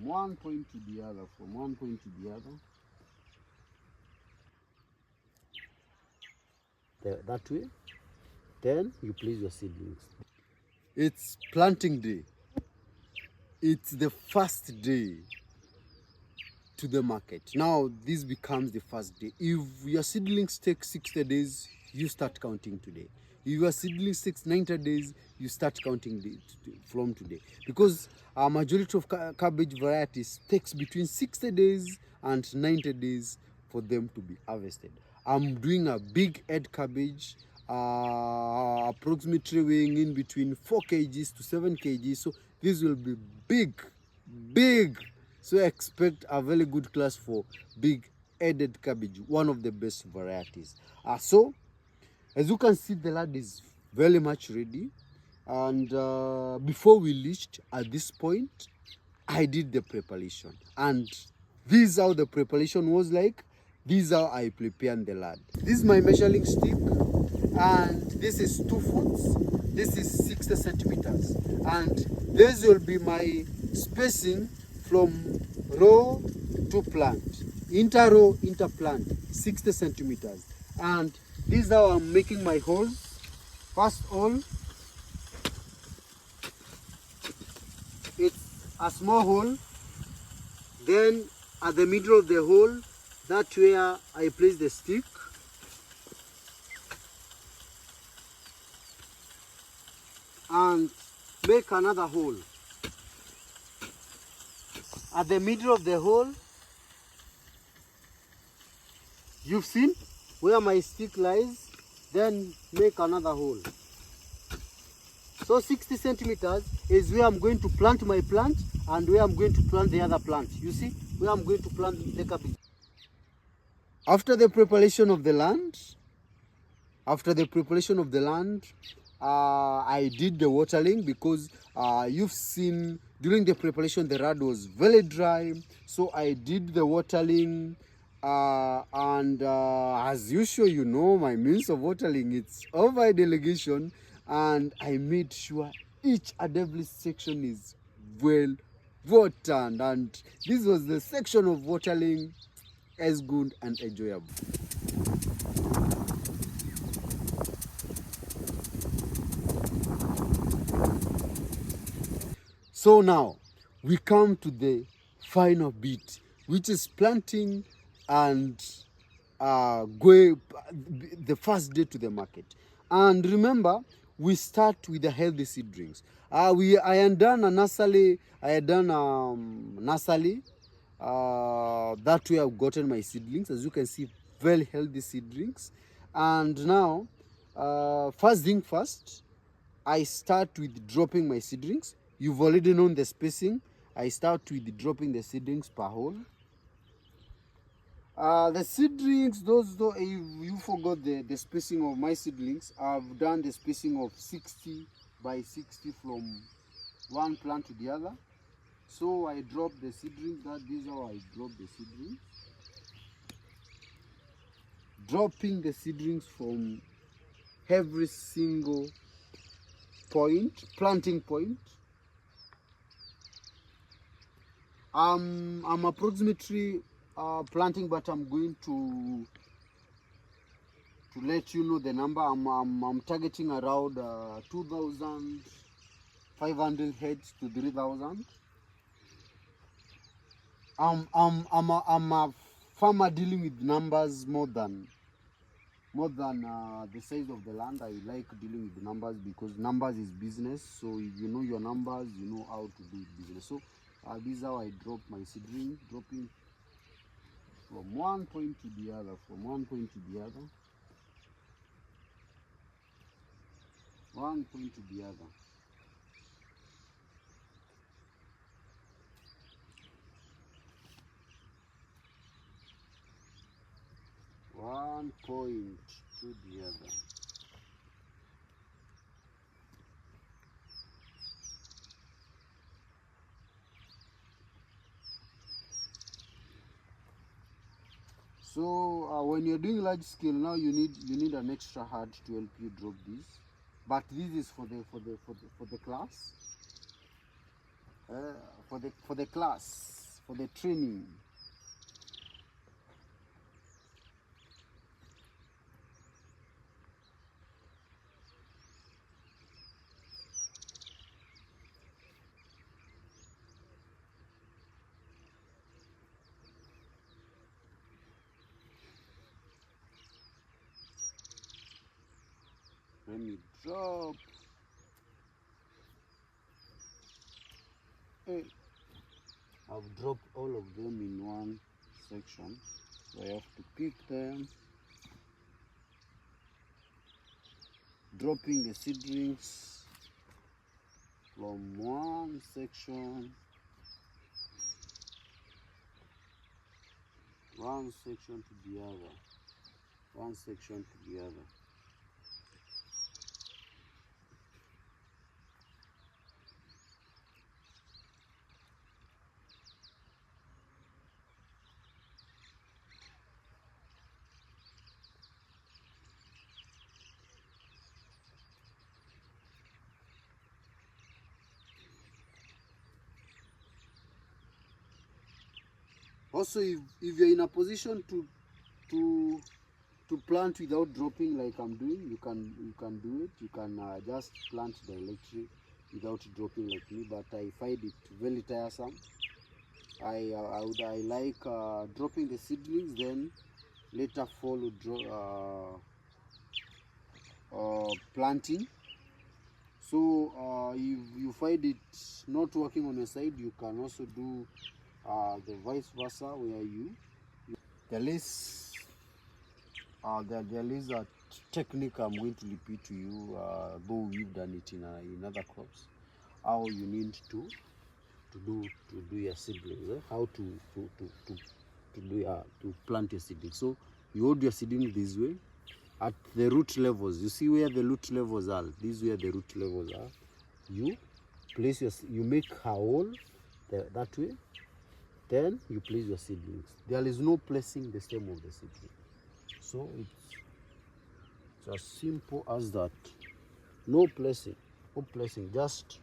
one point to the other, from one point to the other. That way. Then you place your seedlings. It's planting day. It's the first day to the market. Now this becomes the first day. If your seedlings take 60 days, you start counting today. If your seedlings takes 90 days, you start counting from today. Because a majority of cabbage varieties takes between 60 days and 90 days for them to be harvested. I'm doing a big head cabbage, approximately weighing in between 4 kgs to 7 kgs. So this will be big. So expect a very good class for big headed cabbage, one of the best varieties. So as you can see, the land is very much ready. And before we reached at this point, I did the preparation. And this is how the preparation was like. This is how I prepared the land. This is my measuring stick. And this is 2 foot. This is 60 centimeters. And this will be my spacing from row to plant. Inter-row, inter-plant, 60 centimeters. And this is how I'm making my holes. First hole, it's a small hole. Then at the middle of the hole, that's where I place the stick. And make another hole. At the middle of the hole, you've seen where my stick lies, then make another hole. So 60 centimeters is where I'm going to plant my plant and where I'm going to plant the other plant. You see where I'm going to plant the cabbage. After the preparation of the land, I did the watering because you've seen during the preparation the land was very dry. So I did the watering. And as usual, you know, my means of watering, it's over irrigation, and I made sure each and every section is well watered, and this was the section of watering as good and enjoyable. So now we come to the final bit, which is planting and go the first day to the market. And remember, we start with the healthy seedlings. I had done a nursery. That way I've gotten my seedlings. As you can see, very healthy seedlings. And now, first thing first, I start with dropping my seedlings. You've already known the spacing. I start with dropping the seedlings per hole. The seedlings, you forgot the spacing of my seedlings. I've done the spacing of 60 by 60 from one plant to the other. So I drop the seedlings. This is how I drop the seedlings. Dropping the seedlings from every single point, planting point. I'm approximately planting, but I'm going to let you know the number. I'm targeting around 2,500 heads to 3,000. I'm a farmer dealing with numbers more than the size of the land. I like dealing with the numbers because numbers is business. So if you know your numbers, you know how to do business. So this is how I drop my seedling, dropping from one point to the other, from one point to the other, one point to the other. One point to the other. So when you're doing large scale, now you need an extra hand to help you drop this. But this is for the class. For the class. for the training. Let me drop. Hey. I've dropped all of them in one section, so I have to pick them, dropping the seedlings from one section to the other, one section to the other. Also, if you're in a position to plant without dropping like I'm doing, you can do it. You can just plant directly without dropping like me, but I find it very tiresome. I like dropping the seedlings, then later follow planting. So if you find it not working on your side, you can also do the vice versa, where there is a technique I'm going to repeat to you, though we've done it in other crops, how you need to do your seedlings, how to plant your seedlings. So you hold your seedling this way at the root levels. You see where the root levels are. This is where the root levels are. You place you make a hole that way. Then you place your seedlings. There is no placing the stem of the seedling. So it's as simple as that. No placing, just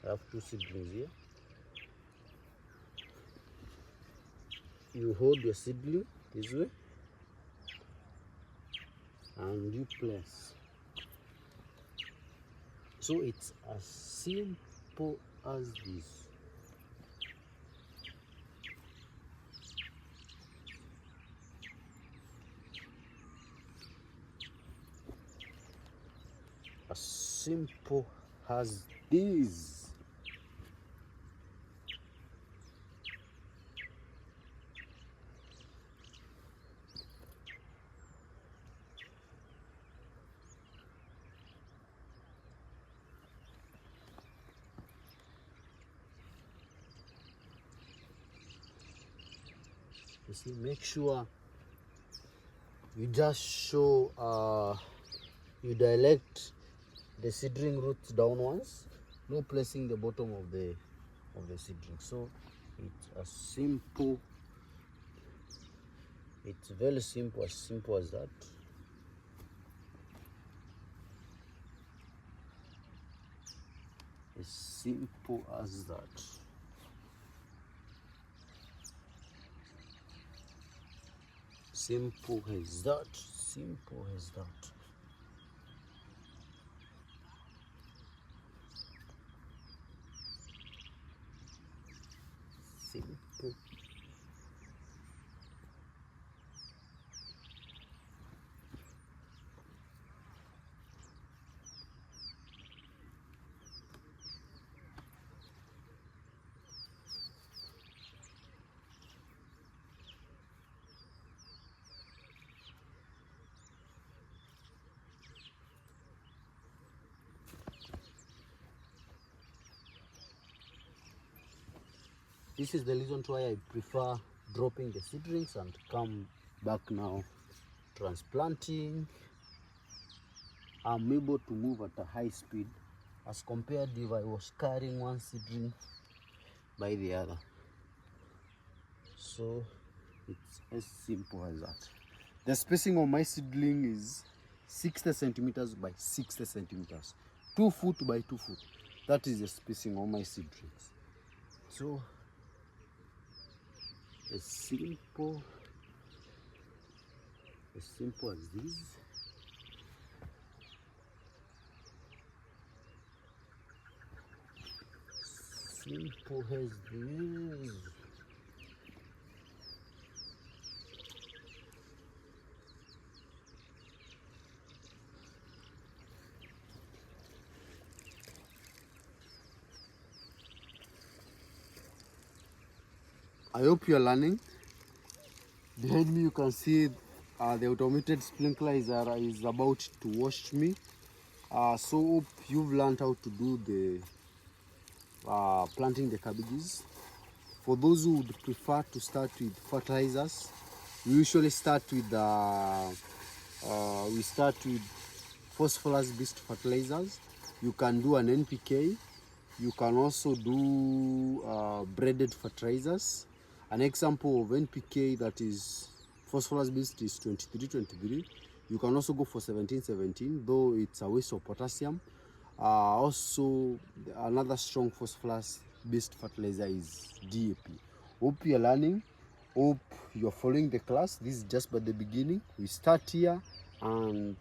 I have two seedlings here. You hold your seedling this way and you place. So it's as simple as this. As simple as this. You see, make sure you just show you direct the seedling roots downwards, no placing the bottom of the seedling. So it's as simple, it's very simple, as simple as that. As simple as that. Simple as that. Simple as that. Simple. This is the reason why I prefer dropping the seedlings and come back now transplanting. I'm able to move at a high speed as compared if I was carrying one seedling by the other. So it's as simple as that. The spacing on my seedling is 60 centimeters by 60 centimeters, 2 foot by 2 foot. That is the spacing on my seedlings. So as simple as this. Simple as this. I hope you are learning. Behind me you can see the automated sprinkler is about to wash me. So hope you've learned how to do the planting the cabbages. For those who would prefer to start with fertilizers, we usually start with phosphorus-based fertilizers. You can do an NPK. You can also do braided fertilizers. An example of NPK that is phosphorus-based is 23-23. You can also go for 17-17, though it's a waste of potassium. Also, another strong phosphorus-based fertilizer is DAP. Hope you're learning. Hope you're following the class. This is just by the beginning. We start here and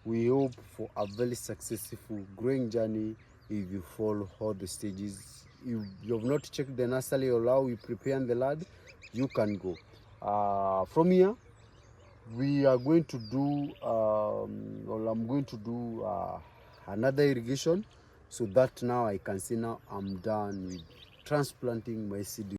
we hope for a very successful growing journey if you follow all the stages. If you have not checked the nursery or how we prepare the land, you can go. From here, we are going to do, I'm going to do another irrigation, so that now I can see now I'm done with transplanting my seedling.